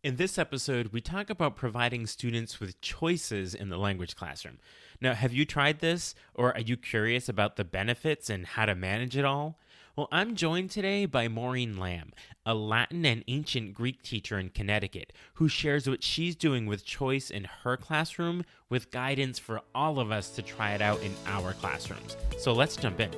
In this episode, we talk about providing students with choices in the language classroom. Now, have you tried this, or are you curious about the benefits and how to manage it all? Well, I'm joined today by Maureen Lamb, a Latin and ancient Greek teacher in Connecticut, who shares what she's doing with choice in her classroom with guidance for all of us to try it out in our classrooms. So let's jump in.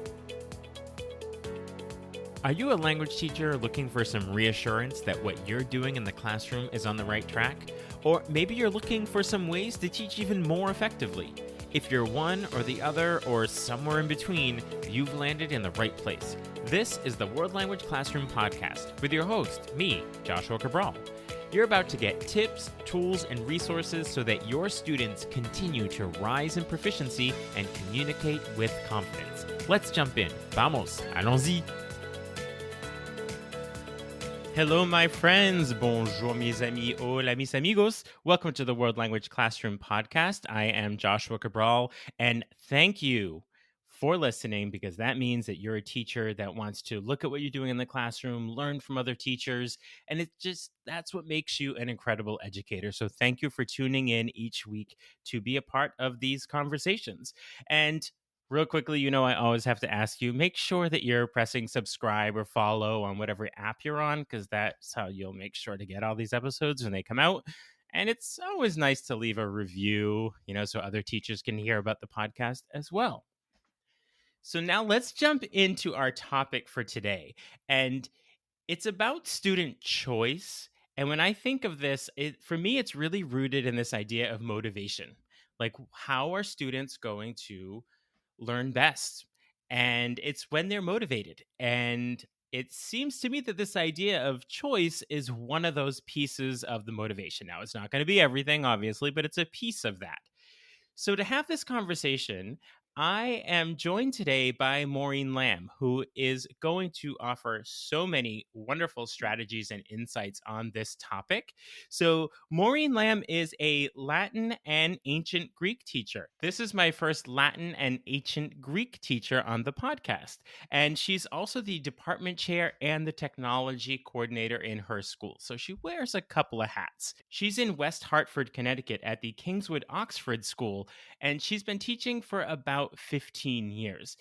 Are you a language teacher looking for some reassurance that what you're doing in the classroom is on the right track? Or maybe you're looking for some ways to teach even more effectively. If you're one or the other or somewhere in between, you've landed in the right place. This is the World Language Classroom Podcast with your host, me, Joshua Cabral. You're about to get tips, tools, and resources so that your students continue to rise in proficiency and communicate with confidence. Let's jump in. Vamos, allons-y. Hello, my friends. Bonjour, mes amis. Hola, mis amigos. Welcome to the World Language Classroom Podcast. I am Joshua Cabral, and thank you for listening, because that means that you're a teacher that wants to look at what you're doing in the classroom, learn from other teachers, and that's what makes you an incredible educator. So thank you for tuning in each week to be a part of these conversations. And real quickly, I always have to ask you, make sure that you're pressing subscribe or follow on whatever app you're on, because that's how you'll make sure to get all these episodes when they come out. And it's always nice to leave a review, so other teachers can hear about the podcast as well. So now let's jump into our topic for today. And it's about student choice. And when I think of this, for me, it's really rooted in this idea of motivation. Like, how are students going to learn best? And it's when they're motivated. And it seems to me that this idea of choice is one of those pieces of the motivation. Now, it's not going to be everything, obviously, but it's a piece of that. So to have this conversation, I am joined today by Maureen Lamb, who is going to offer so many wonderful strategies and insights on this topic. So Maureen Lamb is a Latin and ancient Greek teacher. This is my first Latin and ancient Greek teacher on the podcast. And she's also the department chair and the technology coordinator in her school. So she wears a couple of hats. She's in West Hartford, Connecticut at the Kingswood Oxford School, and she's been teaching for about 15 years.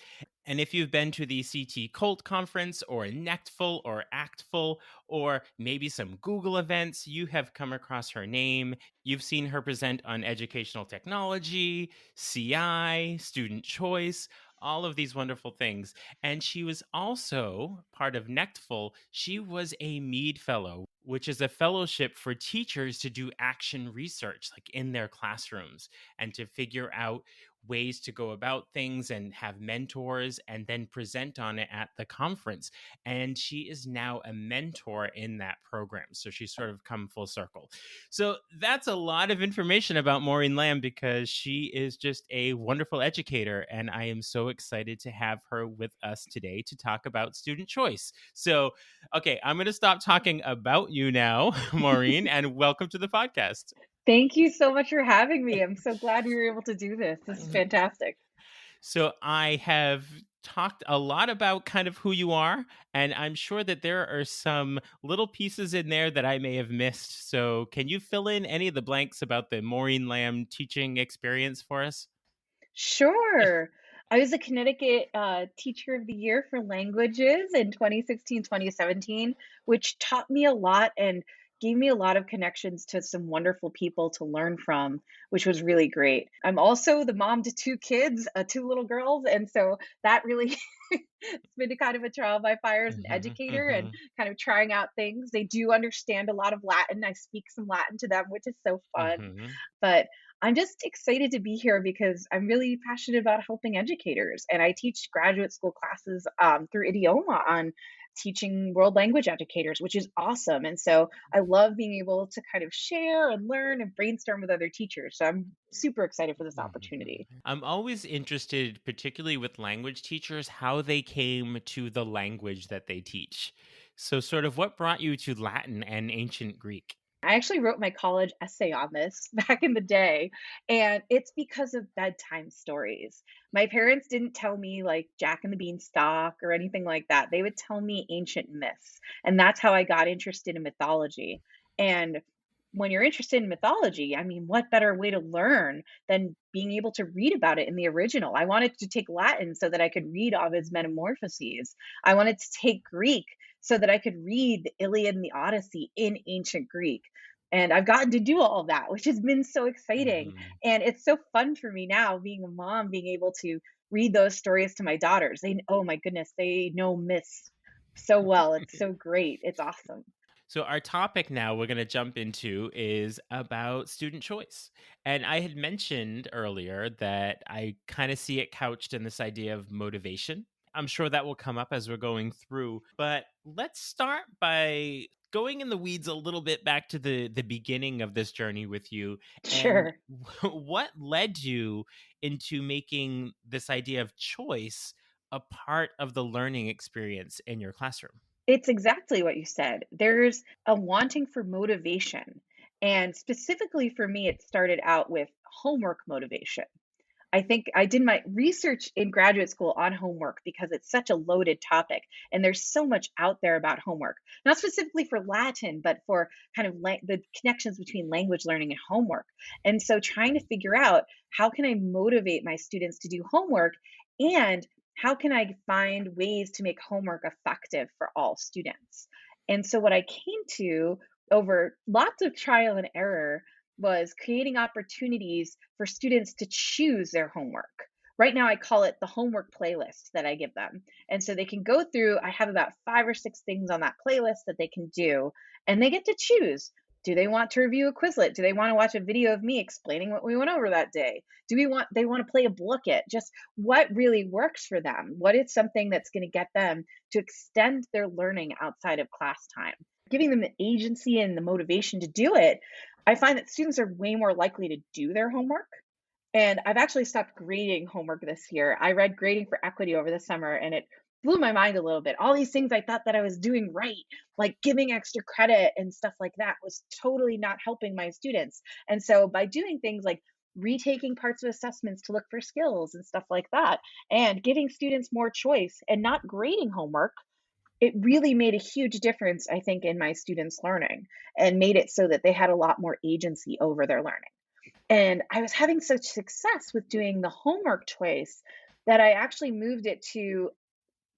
And if you've been to the CT Cult Conference or NECTFul or ACTFul or maybe some Google events, you have come across her name. You've seen her present on educational technology, CI, student choice, all of these wonderful things. And she was also part of NECTFul. She was a Mead Fellow, which is a fellowship for teachers to do action research, like in their classrooms, and to figure out ways to go about things and have mentors and then present on it at the conference. And she is now a mentor in that program. So she's sort of come full circle. So that's a lot of information about Maureen Lamb, because she is just a wonderful educator. And I am so excited to have her with us today to talk about student choice. So, okay, I'm going to stop talking about you now, Maureen, and welcome to the podcast. Thank you so much for having me. I'm so glad we were able to do this. This is fantastic. So I have talked a lot about kind of who you are, and I'm sure that there are some little pieces in there that I may have missed. So can you fill in any of the blanks about the Maureen Lamb teaching experience for us? Sure. I was a Connecticut Teacher of the Year for Languages in 2016, 2017, which taught me a lot and gave me a lot of connections to some wonderful people to learn from, which was really great. I'm also the mom to two kids, two little girls. And so that really it's been a kind of a trial by fire as an educator and kind of trying out things. They do understand a lot of Latin. I speak some Latin to them, which is so fun. But I'm just excited to be here because I'm really passionate about helping educators. And I teach graduate school classes through Idioma on teaching world language educators, which is awesome. And so I love being able to kind of share and learn and brainstorm with other teachers. So I'm super excited for this opportunity. I'm always interested, particularly with language teachers, how they came to the language that they teach. So sort of what brought you to Latin and ancient Greek? I actually wrote my college essay on this back in the day, and it's because of bedtime stories. My parents didn't tell me like Jack and the Beanstalk or anything like that. They would tell me ancient myths, and that's how I got interested in mythology. And when you're interested in mythology, I mean, what better way to learn than being able to read about it in the original? I wanted to take Latin so that I could read Ovid's Metamorphoses. I wanted to take Greek so that I could read the Iliad and the Odyssey in ancient Greek. And I've gotten to do all of that, which has been so exciting. Mhm. And it's so fun for me now, being a mom, being able to read those stories to my daughters. Oh my goodness, they know myths so well. It's so great. It's awesome. So, our topic now we're going to jump into is about student choice. And I had mentioned earlier that I kind of see it couched in this idea of motivation. I'm sure that will come up as we're going through, but let's start by going in the weeds a little bit back to the beginning of this journey with you, and Sure. what led you into making this idea of choice a part of the learning experience in your classroom. It's exactly what you said. There's a wanting for motivation. And specifically for me, it started out with homework motivation. I think I did my research in graduate school on homework because it's such a loaded topic and there's so much out there about homework. Not specifically for Latin, but for kind of the connections between language learning and homework. And so trying to figure out how can I motivate my students to do homework, and how can I find ways to make homework effective for all students. And so what I came to over lots of trial and error was creating opportunities for students to choose their homework. Right now, I call it the homework playlist that I give them. And so they can go through, I have about 5 or 6 things on that playlist that they can do, and they get to choose. Do they want to review a Quizlet? Do they want to watch a video of me explaining what we went over that day? They want to play a Bookit? Just what really works for them? What is something that's going to get them to extend their learning outside of class time? Giving them the agency and the motivation to do it, I find that students are way more likely to do their homework. And I've actually stopped grading homework this year. I read Grading for Equity over the summer and it blew my mind a little bit. All these things I thought that I was doing right, like giving extra credit and stuff like that, was totally not helping my students. And so by doing things like retaking parts of assessments to look for skills and stuff like that, and giving students more choice and not grading homework, it really made a huge difference, I think, in my students' learning, and made it so that they had a lot more agency over their learning. And I was having such success with doing the homework choice that I actually moved it to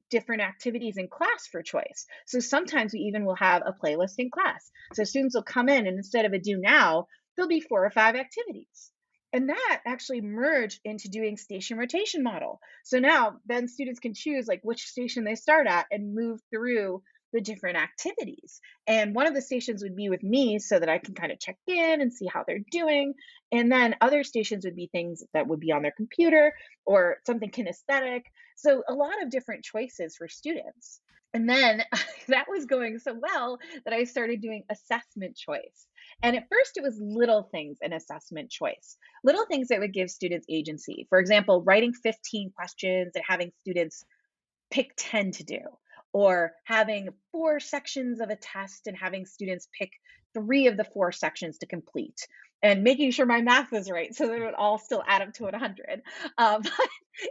different activities in class for choice. So sometimes we even will have a playlist in class. So students will come in and instead of a do now, there'll be 4 or 5 activities. And that actually merged into doing station rotation model. So now then students can choose like which station they start at and move through the different activities. And one of the stations would be with me so that I can kind of check in and see how they're doing. And then other stations would be things that would be on their computer or something kinesthetic, so a lot of different choices for students. And then that was going so well that I started doing assessment choice. And at first, it was little things in assessment choice, little things that would give students agency. For example, writing 15 questions and having students pick 10 to do, or having 4 sections of a test and having students pick 3 of the 4 sections to complete, and making sure my math was right so that it would all still add up to 100. But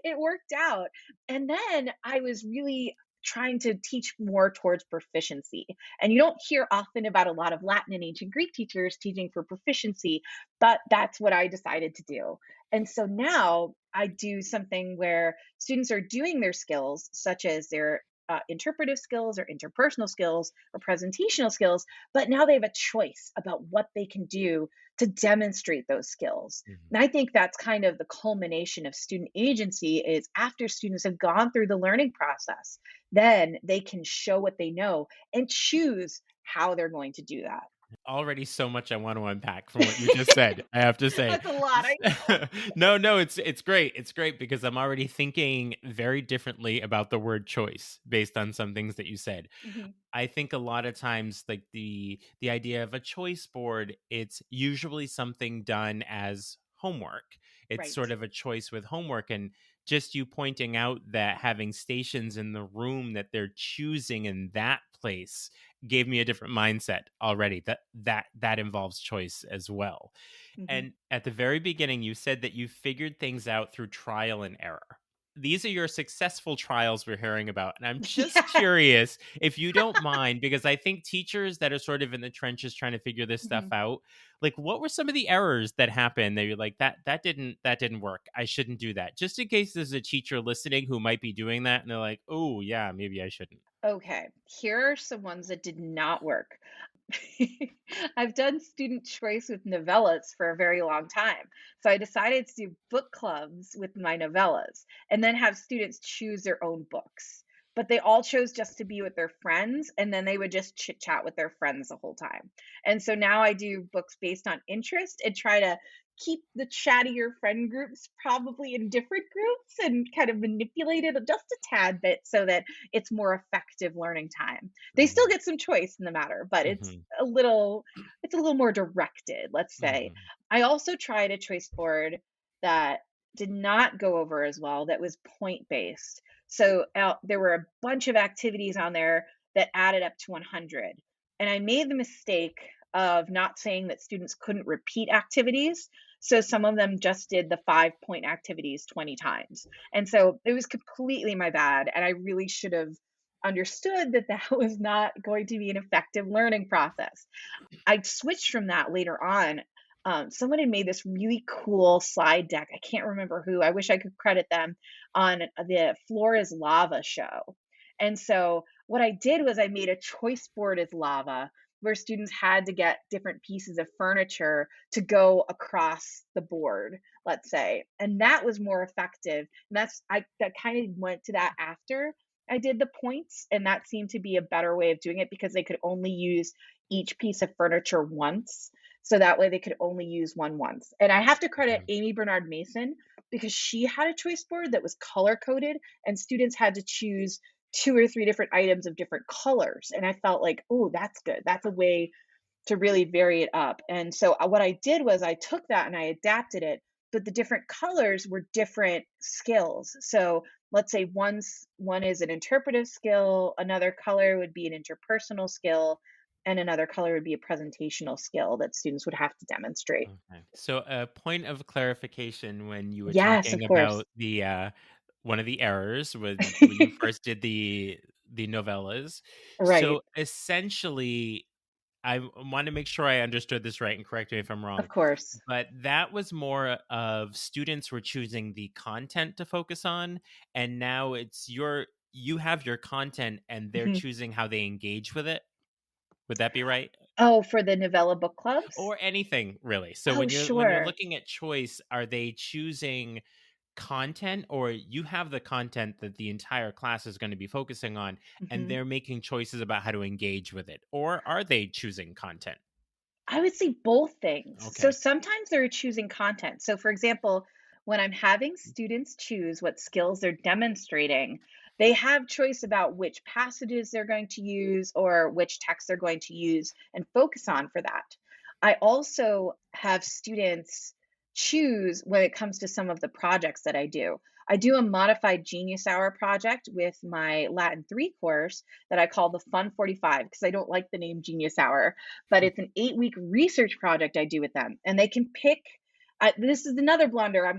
it worked out. And then I was really trying to teach more towards proficiency. And you don't hear often about a lot of Latin and ancient Greek teachers teaching for proficiency, but that's what I decided to do. And so now I do something where students are doing their skills, such as their interpretive skills or interpersonal skills or presentational skills, but now they have a choice about what they can do to demonstrate those skills. Mhm. And I think that's kind of the culmination of student agency, is after students have gone through the learning process, then they can show what they know and choose how they're going to do that. Already so much I want to unpack from what you just said, I have to say. That's a lot, I know. No, no, it's great. It's great because I'm already thinking very differently about the word choice based on some things that you said. Mhm. I think a lot of times like the idea of a choice board, it's usually something done as homework. It's Right. sort of a choice with homework, and just you pointing out that having stations in the room that they're choosing in that place gave me a different mindset already, that involves choice as well. Mhm. And at the very beginning you said that you figured things out through trial and error. these are your successful trials we're hearing about. And I'm just curious if you don't mind, because I think teachers that are sort of in the trenches trying to figure this stuff Yeah. out, like what were some of the errors that happened that you're like, that didn't work. I shouldn't do that. Just in case there's a teacher listening who might be doing that and they're like, oh yeah, maybe I shouldn't. Okay, here are some ones that did not work. I've done student choice with novellas for a very long time. So I decided to do book clubs with my novellas and then have students choose their own books. But they all chose just to be with their friends, and then they would just chit chat with their friends the whole time. And so now I do books based on interest and try to keep the chattier friend groups probably in different groups and kind of manipulate it just a tad bit so that it's more effective learning time. They still Hmm. get some choice in the matter, but Hmm. it's a little more directed, let's say. Hmm. I also tried a choice board that did not go over as well, that was point based. So there were a bunch of activities on there that added up to 100. And I made the mistake of not saying that students couldn't repeat activities. So some of them just did the 5 point activities 20 times. And so it was completely my bad. And I really should have understood that that was not going to be an effective learning process. I switched from that later on. Someone had made this really cool slide deck. I can't remember who. I wish I could credit them on the Floor is Lava show. And so what I did was I made a choice board as lava where students had to get different pieces of furniture to go across the board, let's say. And that was more effective. And that kind of went to that after I did the points, and that seemed to be a better way of doing it because they could only use each piece of furniture once. So that way they could only use one once. And I have to credit Amy Bernard Mason because she had a choice board that was color coded and students had to choose two or three different items of different colors. And I felt like, oh, that's good. That's a way to really vary it up. And so what I did was I took that and I adapted it, but the different colors were different skills. So let's say one is an interpretive skill, another color would be an interpersonal skill, and another color would be a presentational skill that students would have to demonstrate. Okay. So a point of clarification when you were Yes, of talking course. about the one of the errors when you first did the novellas. Right. So essentially I want to make sure I understood this right and correct me if I'm Of wrong. course. But that was more of students were choosing the content to focus on, and now you have your content and they're Mhm. choosing how they engage with it. Would that be right? Oh, for the novella book clubs? Or anything really. So Oh, when you're sure. looking at choice, are they choosing content, or you have the content that the entire class is going to be focusing on and Mhm. they're making choices about how to engage with it? Or are they choosing content? I would say both things. So Okay. sometimes they're choosing content. So, for example, when I'm having students choose what skills they're demonstrating, they have choice about which passages they're going to use or which text they're going to use and focus on for that. I also have students choose when it comes to some of the projects that I do. I do a modified Genius Hour project with my Latin 3 course that I call the Fun 45 because I don't like the name Genius Hour, but it's an 8-week research project I do with them, and they can pick. This is another blunder. I'm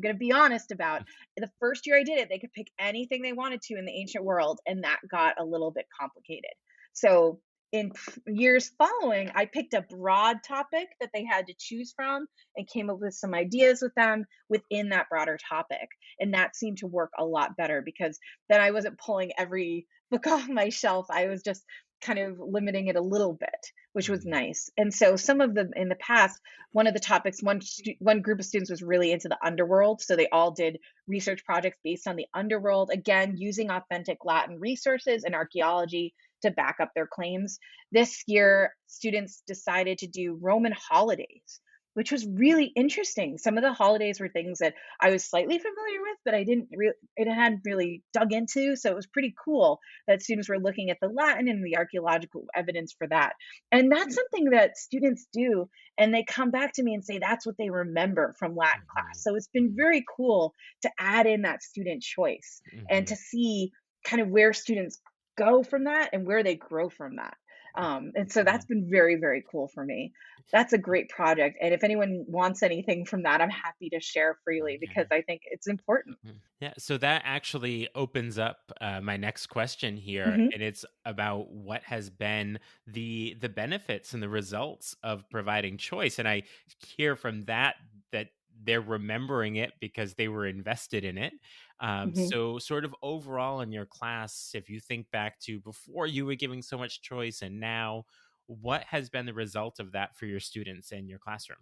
gonna be honest about. The first year I did it, they could pick anything they wanted to in the ancient world, and that got a little bit complicated. So in years following, I picked a broad topic that they had to choose from and came up with some ideas with them within that broader topic. And that seemed to work a lot better because then I wasn't pulling every book off my shelf. I was just kind of limiting it a little bit, which was Mhm. nice. And so some of them in the past, one of the topics, one group of students was really into the underworld, so they all did research projects based on the underworld, again using authentic Latin resources and archaeology to back up their claims. This year, students decided to do Roman holidays, which was really interesting. Some of the holidays were things that I was slightly familiar with, but it hadn't really dug into. So it was pretty cool that students were looking at the Latin and the archaeological evidence for that. And that's something that students do. And they come back to me and say that's what they remember from Latin class. Mhm. So it's been Mhm. very cool to add in that student choice and Mhm. to see kind of where students go from that and where they grow from that. And so that's been very, very cool for me. That's a great project. And if anyone wants anything from that, I'm happy to share freely because Okay. I think it's important. Yeah, so that actually opens up my next question here, Hmm. and it's about what has been the benefits and the results of providing choice. And I hear from that that they're remembering it because they were invested in it. Hmm. So, sort of overall in your class, if you think back to before you were giving so much choice, and now, what has been the result of that for your students in your classroom?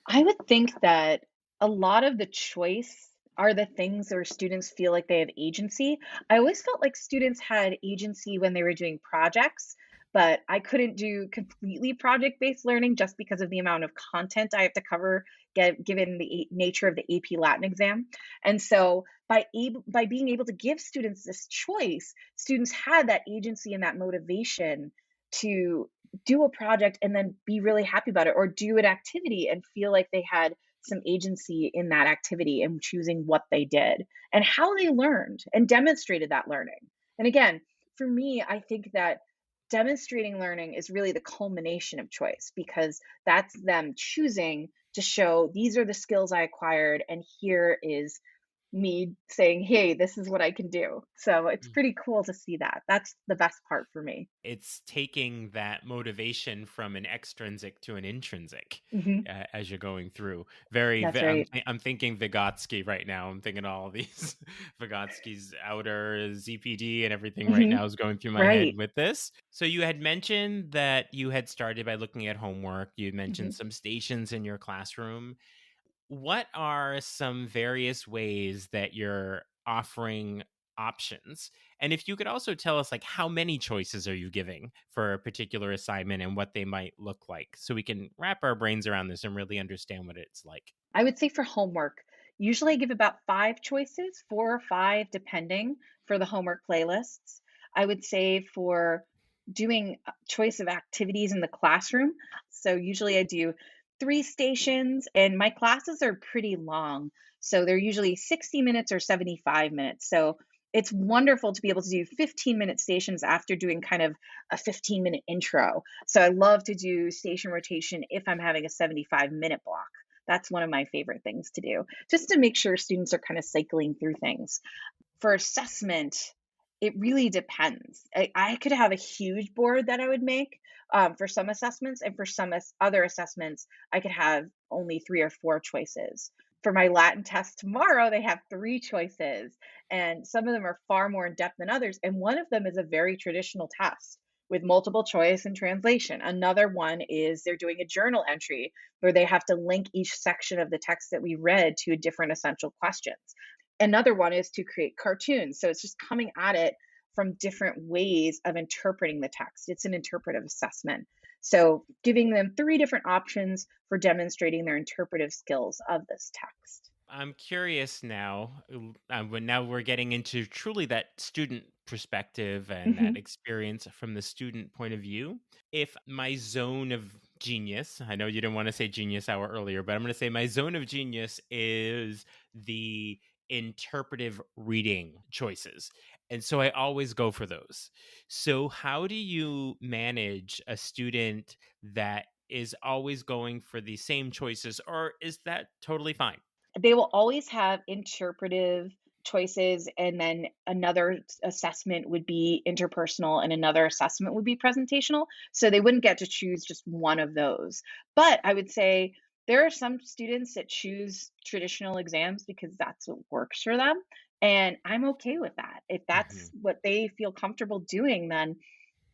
I would think that a lot of the choice are the things where students feel like they have agency. I always felt like students had agency when they were doing projects, but I couldn't do completely project-based learning just because of the amount of content I have to cover, given the nature of the AP Latin exam. And so by being able to give students this choice, students had that agency and that motivation to do a project and then be really happy about it, or do an activity and feel like they had some agency in that activity and choosing what they did and how they learned and demonstrated that learning. And again, for me, I think that demonstrating learning is really the culmination of choice because that's them choosing to show these are the skills I acquired, and here is me saying, hey, this is what I can do. So it's pretty cool to see that. That's the best part for me. It's taking that motivation from an extrinsic to an intrinsic Hmm. as you're going through. Very, That's right. I'm thinking Vygotsky right now. I'm thinking all of these Vygotsky's outer ZPD and everything right Hmm. now is going through my head Right. with this. So you had mentioned that you had started by looking at homework. You Hmm. mentioned some stations in your classroom. What are some various ways that you're offering options? And if you could also tell us, like, how many choices are you giving for a particular assignment and what they might look like, so we can wrap our brains around this and really understand what it's like. I would say for homework, usually I give about 5 choices, 4 or 5 depending for the homework playlists. I would say for doing a choice of activities in the classroom, so usually I do 3 stations and my classes are pretty long. So they're usually 60 minutes or 75 minutes. So it's wonderful to be able to do 15-minute stations after doing kind of a 15-minute intro. So I love to do station rotation if I'm having a 75-minute block. That's one of my favorite things to do, just to make sure students are kind of cycling through things. For assessment, it really depends. I could have a huge board that I would make for some assessments, and for some other assessments, I could have only 3 or 4 choices. For my Latin test tomorrow, they have 3 choices, and some of them are far more in depth than others. And one of them is a very traditional test with multiple choice and translation. Another one is they're doing a journal entry where they have to link each section of the text that we read to different essential questions. Another one is to create cartoons. So it's just coming at it from different ways of interpreting the text. It's an interpretive assessment. So giving them 3 different options for demonstrating their interpretive skills of this text. I'm curious now, when now we're getting into truly that student perspective and that Hmm. experience from the student point of view. If my zone of genius, I know you didn't want to say genius hour earlier, but I'm going to say my zone of genius is the interpretive reading choices. And so I always go for those. So, how do you manage a student that is always going for the same choices, or is that totally fine? They will always have interpretive choices, and then another assessment would be interpersonal, and another assessment would be presentational. So they wouldn't get to choose just one of those. But I would say there are some students that choose traditional exams because that's what works for them. And I'm okay with that. If that's Mhm. what they feel comfortable doing, then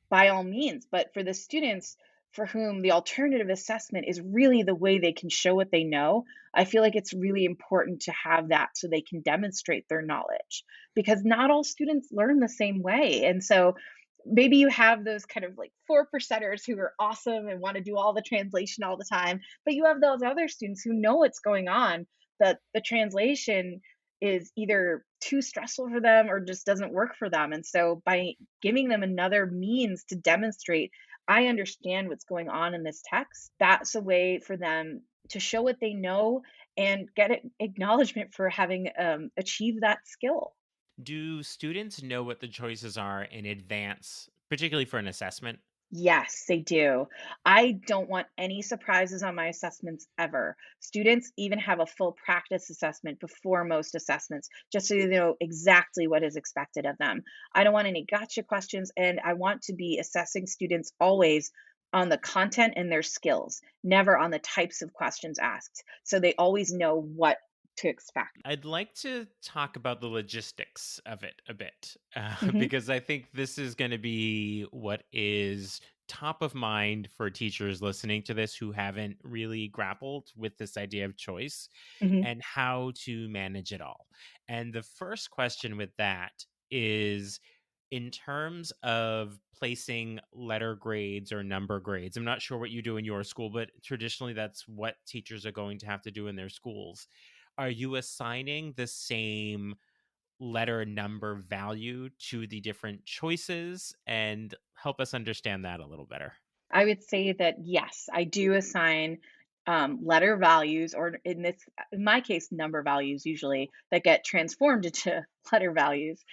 by all means. But for the students for whom the alternative assessment is really the way they can show what they know, I feel like it's really important to have that so they can demonstrate their knowledge because not all students learn the same way. And so maybe you have those kind of like 4 percenters who are awesome and want to do all the translation all the time, but you have those other students who know what's going on, that the translation is either too stressful for them or just doesn't work for them. And so by giving them another means to demonstrate, I understand what's going on in this text, that's a way for them to show what they know and get acknowledgement for having achieved that skill. Do students know what the choices are in advance, particularly for an assessment? Yes, they do. I don't want any surprises on my assessments ever. Students even have a full practice assessment before most assessments, just so they know exactly what is expected of them. I don't want any gotcha questions, and I want to be assessing students always on the content and their skills, never on the types of questions asked. So they always know what to expect. I'd like to talk about the logistics of it a bit, Hmm. because I think this is going to be what is top of mind for teachers listening to this who haven't really grappled with this idea of choice Hmm. and how to manage it all. And the first question with that is, in terms of placing letter grades or number grades. I'm not sure what you do in your school, but traditionally that's what teachers are going to have to do in their schools. Are you assigning the same letter number value to the different choices? And help us understand that a little better. I would say that yes, I do assign letter values, or in my case, number values usually that get transformed into letter values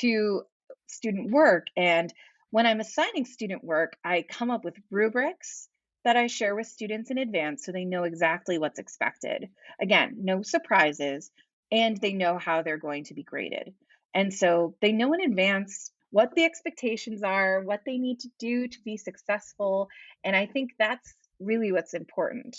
to student work. And when I'm assigning student work, I come up with rubrics that I share with students in advance so they know exactly what's expected. Again, no surprises, and they know how they're going to be graded. And so they know in advance what the expectations are, what they need to do to be successful. And I think that's really what's important.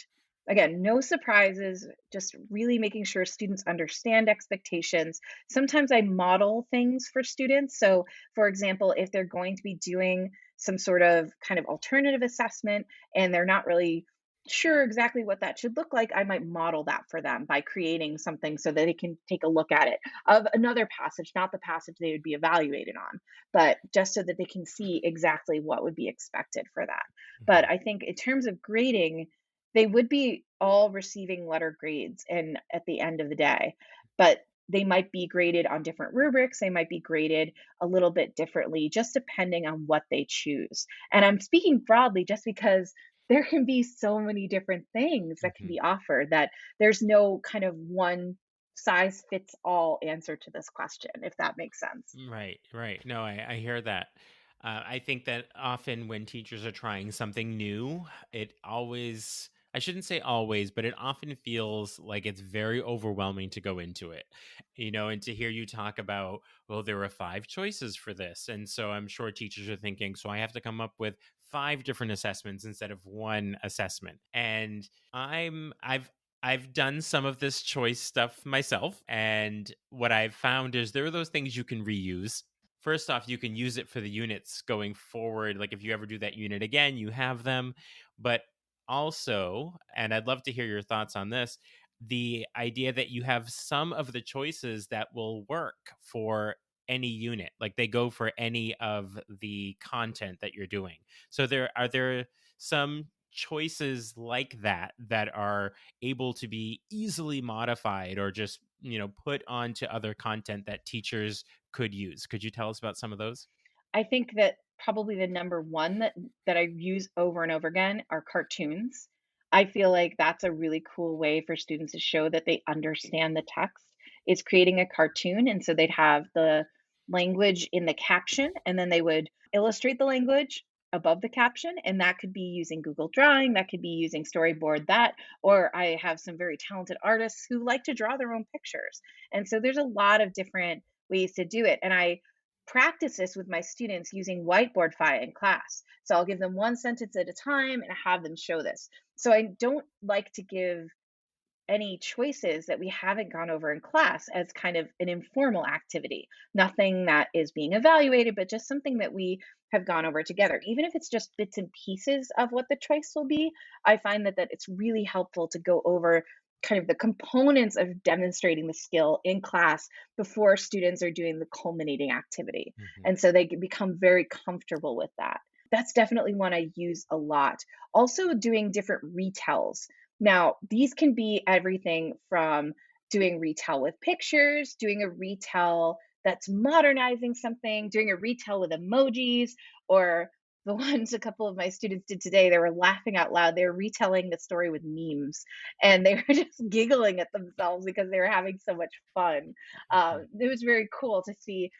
Again, no surprises, just really making sure students understand expectations. Sometimes I model things for students. So, for example, if they're going to be doing some sort of kind of alternative assessment and they're not really sure exactly what that should look like, I might model that for them by creating something so that they can take a look at it of another passage, not the passage they would be evaluated on, but just so that they can see exactly what would be expected for that. But Mhm. I think in terms of grading, they would be all receiving letter grades and at the end of the day, but they might be graded on different rubrics. They might be graded a little bit differently, just depending on what they choose. And I'm speaking broadly just because there can be so many different things that can Mhm. be offered that there's no kind of one size fits all answer to this question, if that makes sense. Right, right. No, I hear that. I think that often when teachers are trying something new, it always, I shouldn't say always, but it often feels like it's very overwhelming to go into it, and to hear you talk about, well, there are five choices for this. And so I'm sure teachers are thinking, so I have to come up with five different assessments instead of one assessment. And I've done some of this choice stuff myself, and what I've found is there are those things you can reuse. First off, you can use it for the units going forward. Like if you ever do that unit again, you have them. But also, and I'd love to hear your thoughts on this, the idea that you have some of the choices that will work for any unit, like they go for any of the content that you're doing. So there some choices like that are able to be easily modified or just put onto other content that teachers could use. Could you tell us about some of those? I think that probably the number one that I use over and over again are cartoons. I feel like that's a really cool way for students to show that they understand the text. Is creating a cartoon, and so they'd have the language in the caption, and then they would illustrate the language above the caption, and that could be using Google Drawing, that could be using Storyboard that, or I have some very talented artists who like to draw their own pictures. And so there's a lot of different ways to do it. And I practice this with my students using whiteboard in class. So I'll give them one sentence at a time and have them show this. So I don't like to give any choices that we haven't gone over in class as kind of an informal activity. Nothing that is being evaluated, but just something that we have gone over together. Even if it's just bits and pieces of what the choice will be, I find that it's really helpful to go over kind of the components of demonstrating the skill in class before students are doing the culminating activity. Mhm. And so they can become very comfortable with that. That's definitely one I use a lot. Also, doing different retells. Now, these can be everything from doing retell with pictures, doing a retell that's modernizing something, doing a retell with emojis, or the ones a couple of my students did today, they were laughing out loud. They were retelling the story with memes, and they were just giggling at themselves because they were having so much fun. It was very cool to see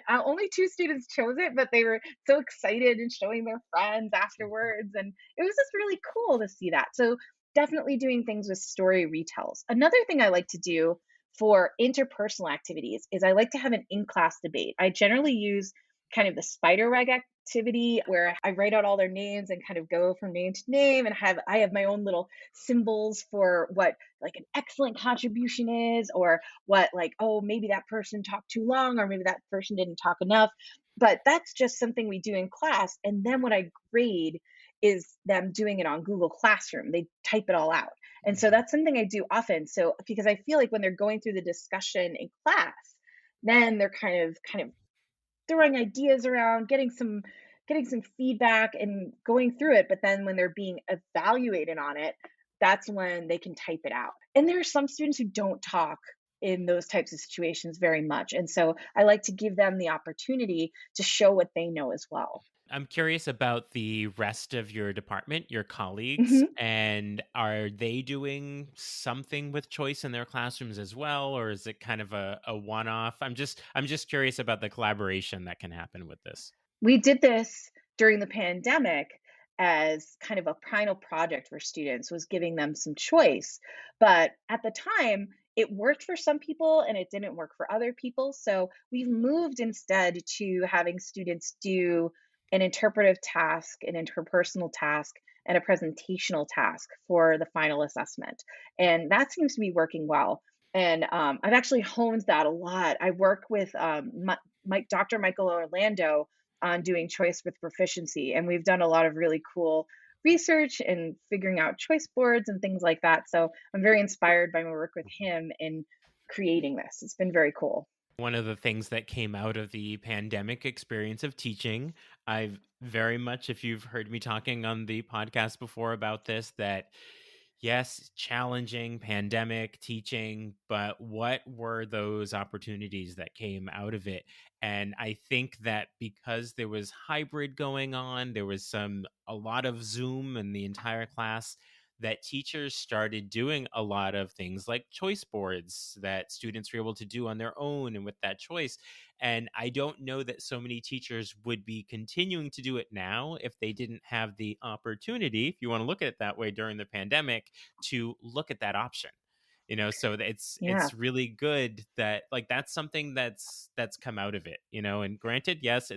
only two students chose it, but they were so excited and showing their friends afterwards, and it was just really cool to see that. So definitely doing things with story retells. Another thing I like to do for interpersonal activities is I like to have an in-class debate. I generally use kind of the spider web activity where I write out all their names and kind of go from name to name, and I have my own little symbols for what like an excellent contribution is, or what, like, oh, maybe that person talked too long, or maybe that person didn't talk enough. But that's just something we do in class, and then what I grade is them doing it on Google Classroom. They type it all out. And so that's something I do often. So because I feel like when they're going through the discussion in class, then they're kind of throwing ideas around, getting some feedback and going through it. But then when they're being evaluated on it, that's when they can type it out. And there are some students who don't talk in those types of situations very much. And so I like to give them the opportunity to show what they know as well. I'm curious about the rest of your department, your colleagues, Mhm. and are they doing something with choice in their classrooms as well, or is it kind of a one-off? I'm just curious about the collaboration that can happen with this. We did this during the pandemic as kind of a final project for students, was giving them some choice. But at the time, it worked for some people and it didn't work for other people. So we've moved instead to having students do an interpretive task, an interpersonal task, and a presentational task for the final assessment. And that seems to be working well. And I've actually honed that a lot. I work with Dr. Michael Orlando on doing choice with proficiency. And we've done a lot of really cool research and figuring out choice boards and things like that. So I'm very inspired by my work with him in creating this. It's been very cool. One of the things that came out of the pandemic experience of teaching, I've very much, if you've heard me talking on the podcast before about this, that yes, challenging pandemic teaching, but what were those opportunities that came out of it? And I think that because there was hybrid going on, there was a lot of Zoom in the entire class, that teachers started doing a lot of things like choice boards that students were able to do on their own and with that choice. And I don't know that so many teachers would be continuing to do it now if they didn't have the opportunity, if you want to look at it that way, during the pandemic, to look at that option. So Yeah. it's really good that, like, that's something that's come out of it. And granted, yes,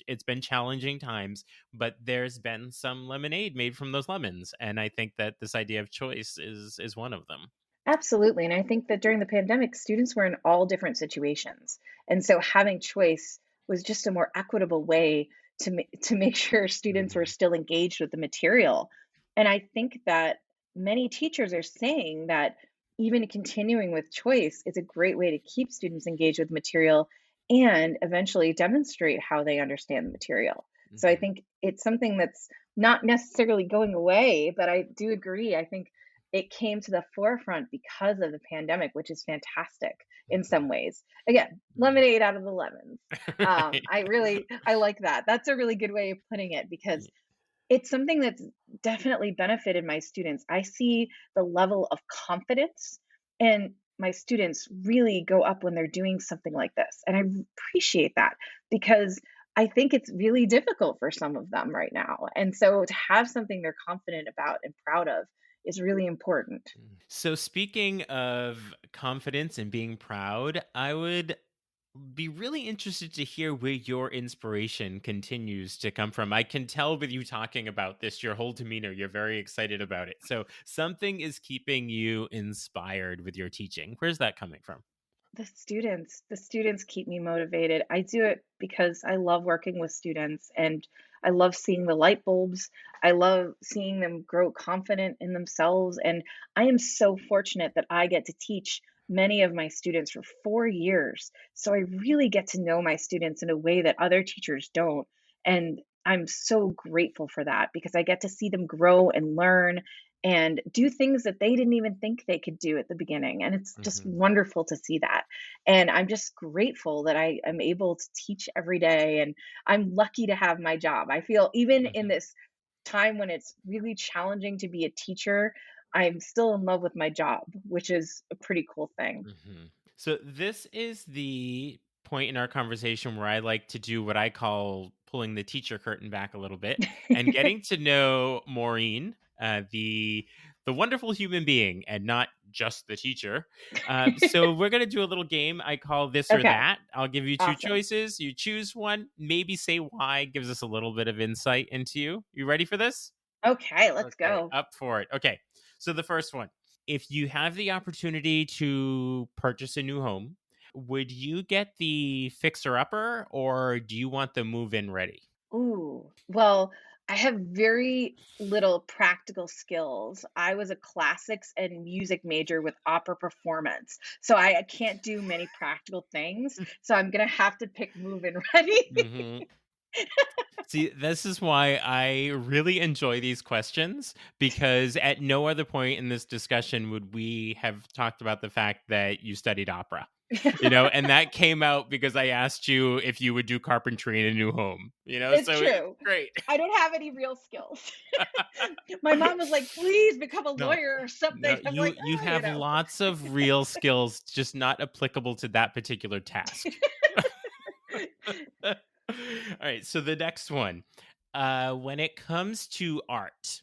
it's been challenging times, but there's been some lemonade made from those lemons, and I think that this idea of choice is one of them. Absolutely. And I think that during the pandemic, students were in all different situations. And so having choice was just a more equitable way to make sure students were Mhm. still engaged with the material. And I think that many teachers are saying that even continuing with choice is a great way to keep students engaged with material and eventually demonstrate how they understand the material. So I Mhm. think it's something that's not necessarily going away, but I do agree. I think it came to the forefront because of the pandemic, which is fantastic in Mhm. some ways. Again, Mhm. lemonade out of the lemons. Right. I like that. That's a really good way of putting it because it's something that's definitely benefited my students. I see the level of confidence and my students really go up when they're doing something like this. And I appreciate that because I think it's really difficult for some of them right now. And so to have something they're confident about and proud of is really important. So, speaking of confidence and being proud, I would be really interested to hear where your inspiration continues to come from. I can tell with you talking about this, your whole demeanor, you're very excited about it. So, something is keeping you inspired with your teaching. Where's that coming from? The students keep me motivated. I do it because I love working with students and I love seeing the light bulbs. I love seeing them grow confident in themselves. And I am so fortunate that I get to teach many of my students for 4 years. So I really get to know my students in a way that other teachers don't. And I'm so grateful for that because I get to see them grow and learn and do things that they didn't even think they could do at the beginning. And it's just Hmm. wonderful to see that. And I'm just grateful that I am able to teach every day. And I'm lucky to have my job. I feel even in Hmm. this time when it's really challenging to be a teacher, I'm still in love with my job, which is a pretty cool thing. Hmm. So this is the point in our conversation where I like to do what I call pulling the teacher curtain back a little bit and getting to know Maureen, the wonderful human being, and not just the teacher. So we're gonna do a little game I call this or Okay, that. I'll give you two awesome. choices. You choose one, maybe say why. Gives us a little bit of insight into you. You ready for this? Okay, let's Okay, go. up for it. Okay, so the first one. If you have the opportunity to purchase a new home, would you get the fixer upper or do you want the move in ready? Ooh, well, I have very little practical skills. I was a classics and music major with opera performance, so I can't do many practical things. So I'm gonna have to pick move and ready. Hmm. See, this is why I really enjoy these questions because at no other point in this discussion would we have talked about the fact that you studied opera. And that came out because I asked you if you would do carpentry in a new home, It's so it's true. great. I don't have any real skills. My mom was like, "Please become a No, lawyer or something." no, I'm you like, you "Oh, you have know." lots of real skills, just not applicable to that particular task. All right, so the next one. When it comes to art,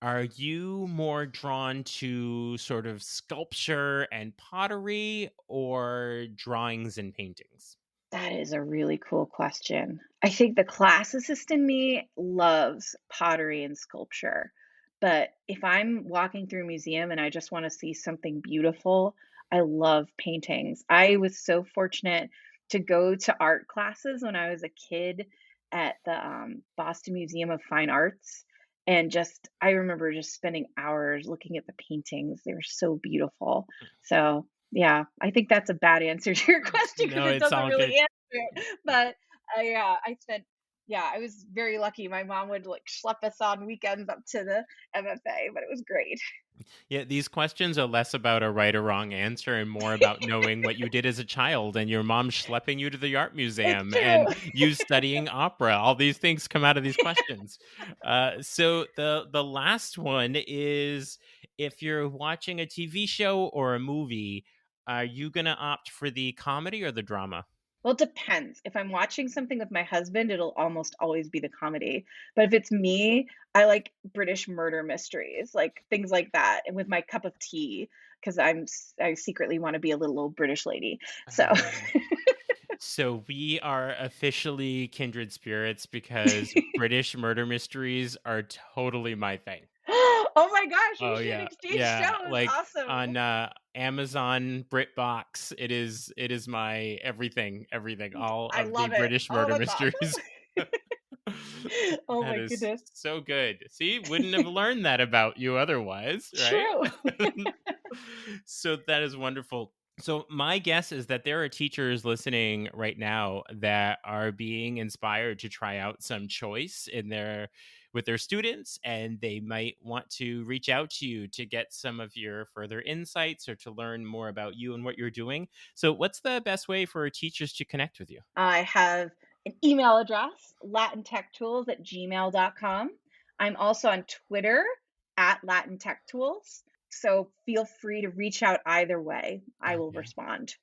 are you more drawn to sort of sculpture and pottery or drawings and paintings? That is a really cool question. I think the classicist in me loves pottery and sculpture. But if I'm walking through a museum and I just want to see something beautiful, I love paintings. I was so fortunate to go to art classes when I was a kid at the Boston Museum of Fine Arts. And just, I remember just spending hours looking at the paintings. They were so beautiful. So, yeah, I think that's a bad answer to your question because No, it it's doesn't all really good. answer it. But yeah, I was very lucky. My mom would like schlep us on weekends up to the MFA, but it was great. Yeah, these questions are less about a right or wrong answer and more about knowing what you did as a child and your mom schlepping you to the art It's museum and true. you studying opera. All these things come out of these questions. So the last one is if you're watching a TV show or a movie, are you going to opt for the comedy or the drama? Well, it depends. If I'm watching something with my husband, it'll almost always be the comedy. But if it's me, I like British murder mysteries, like things like that, and with my cup of tea, because I secretly want to be a little old British lady. So, So we are officially kindred spirits because British murder mysteries are totally my thing. oh my gosh, we Oh should yeah, exchange yeah. shows. Like Awesome. on Amazon BritBox, it is my everything, everything. All I of the love it. British Oh, murder that's awesome. mysteries. Oh That my is goodness. so good. See, wouldn't have learned that about you otherwise, right? True. So that is wonderful. So my guess is that there are teachers listening right now that are being inspired to try out some choice in their with their students and they might want to reach out to you to get some of your further insights or to learn more about you and what you're doing. So what's the best way for teachers to connect with you? I have an email address, latintechtools@gmail.com. I'm also on Twitter at latintechtools. So feel free to reach out either way. I will Okay. respond.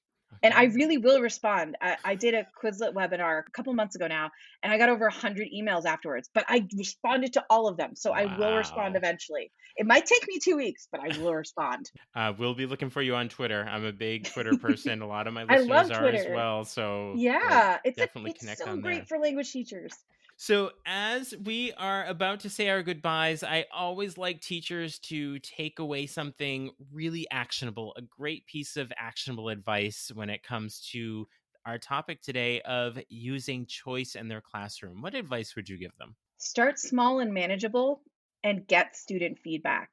And I Okay. really will respond. I did a Quizlet webinar a couple months ago now, and I got over 100 emails afterwards, but I responded to all of them. So I will respond Wow. eventually. It might take me 2 weeks, but I will respond. We'll be looking for you on Twitter. I'm a big Twitter person. A lot of my I listeners love are as Twitter. well. So we'll Yeah, definitely it's connect so on great there. for language teachers. So, as we are about to say our goodbyes, I always like teachers to take away something really actionable, a great piece of actionable advice when it comes to our topic today of using choice in their classroom. What advice would you give them? Start small and manageable and get student feedback.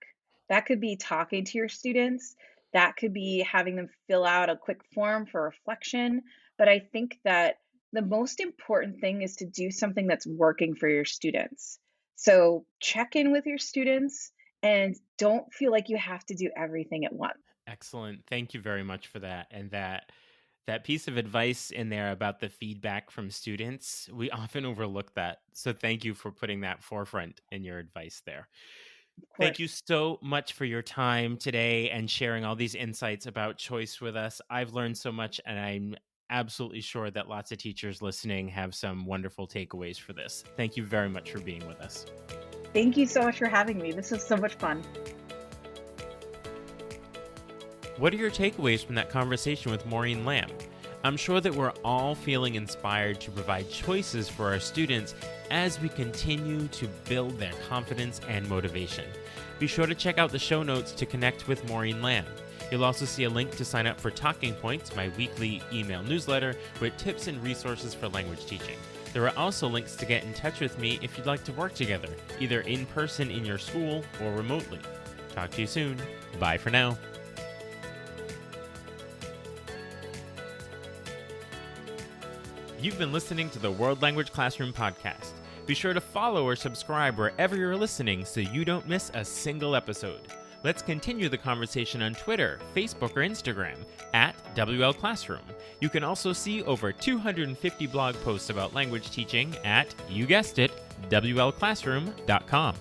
That could be talking to your students, that could be having them fill out a quick form for reflection. But I think that the most important thing is to do something that's working for your students. So check in with your students and don't feel like you have to do everything at once. Excellent. Thank you very much for that. And that piece of advice in there about the feedback from students, we often overlook that. So thank you for putting that forefront in your advice there. Of Thank you course. so much for your time today and sharing all these insights about choice with us. I've learned so much, and I'm absolutely sure that lots of teachers listening have some wonderful takeaways for this. Thank you very much for being with us. Thank you so much for having me. This was so much fun. What are your takeaways from that conversation with Maureen Lamb? I'm sure that we're all feeling inspired to provide choices for our students as we continue to build their confidence and motivation. Be sure to check out the show notes to connect with Maureen Lamb. You'll also see a link to sign up for Talking Points, my weekly email newsletter with tips and resources for language teaching. There are also links to get in touch with me if you'd like to work together, either in person in your school or remotely. Talk to you soon. Bye for now. You've been listening to the World Language Classroom podcast. Be sure to follow or subscribe wherever you're listening so you don't miss a single episode. Let's continue the conversation on Twitter, Facebook, or Instagram at WL Classroom. You can also see over 250 blog posts about language teaching at, you guessed it, WLClassroom.com.